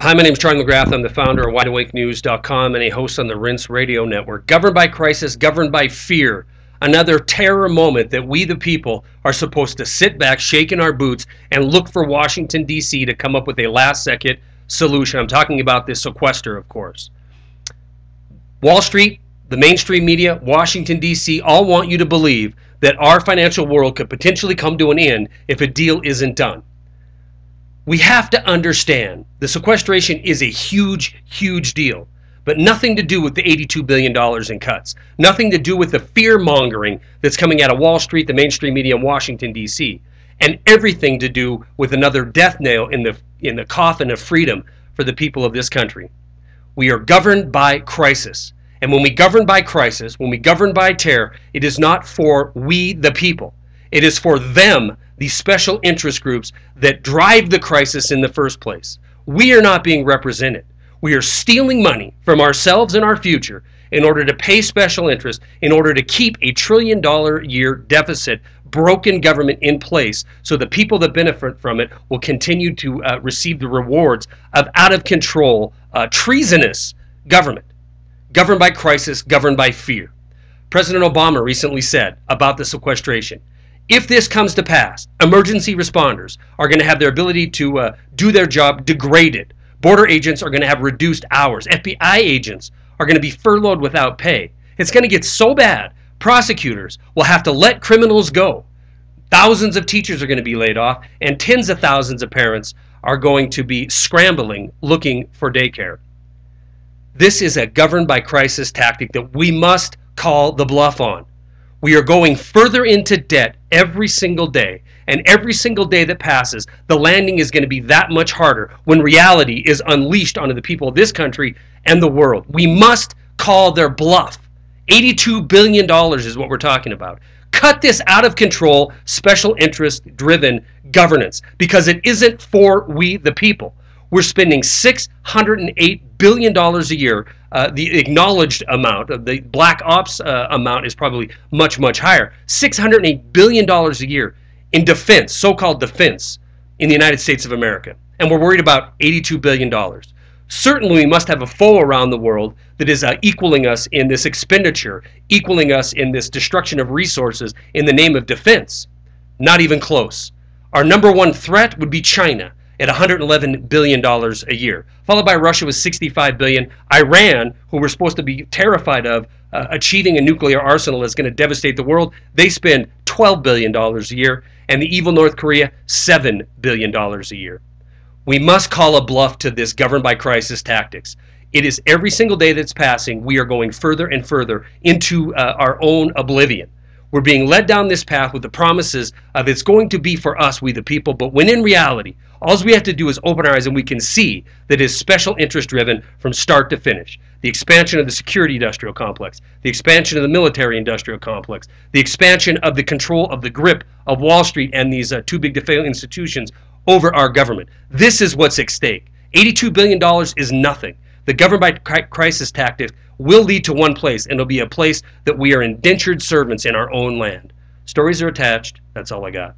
Hi, my name is Charlie McGrath. I'm the founder of WideAwakeNews.com and a host on the Rinse Radio Network. Governed by crisis, governed by fear. Another terror moment that we, the people, are supposed to sit back, shaking our boots, and look for Washington, D.C. to come up with a last-second solution. I'm talking about this sequester, of course. Wall Street, the mainstream media, Washington, D.C. all want you to believe that our financial world could potentially come to an end if a deal isn't done. We have to understand the sequestration is a huge, huge deal, but nothing to do with the $82 billion in cuts. Nothing to do with the fear-mongering that's coming out of Wall Street, the mainstream media, and Washington, D.C., and everything to do with another death nail in the coffin of freedom for the people of this country. We are governed by crisis. And when we govern by crisis, when we govern by terror, it is not for we, the people. It is for them, these special interest groups that drive the crisis in the first place. We are not being represented. We are stealing money from ourselves and our future in order to pay special interest, in order to keep a $1 trillion a year deficit, broken government in place, so the people that benefit from it will continue to receive the rewards of out-of-control, treasonous government. Governed by crisis, governed by fear. President Obama recently said about the sequestration, if this comes to pass, emergency responders are going to have their ability to do their job degraded. Border agents are going to have reduced hours. FBI agents are going to be furloughed without pay. It's going to get so bad, prosecutors will have to let criminals go. Thousands of teachers are going to be laid off, and tens of thousands of parents are going to be scrambling, looking for daycare. This is a governed by crisis tactic that we must call the bluff on. We are going further into debt every single day, and every single day that passes, the landing is going to be that much harder when reality is unleashed onto the people of this country and the world. We must call their bluff. $82 billion is what we're talking about. Cut this out of control, special interest driven governance, because it isn't for we the people. We're spending $608 billion a year. The acknowledged amount of the black ops amount is probably much, much higher. $608 billion a year in defense, so-called defense, in the United States of America. And we're worried about $82 billion. Certainly we must have a foe around the world that is equaling us in this expenditure, equaling us in this destruction of resources in the name of defense. Not even close. Our number one threat would be China at $111 billion a year, followed by Russia with $65 billion. Iran, who we're supposed to be terrified of achieving a nuclear arsenal that's going to devastate the world, they spend $12 billion a year, and the evil North Korea, $7 billion a year. We must call a bluff to this governed by crisis tactics. It is every single day that's passing, we are going further and further into our own oblivion. We're being led down this path with the promises of it's going to be for us, we the people, but when in reality, all we have to do is open our eyes and we can see that it's special interest driven from start to finish. The expansion of the security industrial complex, the expansion of the military industrial complex, the expansion of the control of the grip of Wall Street and these too big to fail institutions over our government. This is what's at stake. $82 billion is nothing. The governed by crisis tactics will lead to one place, and it'll be a place that we are indentured servants in our own land. Stories are attached. That's all I got.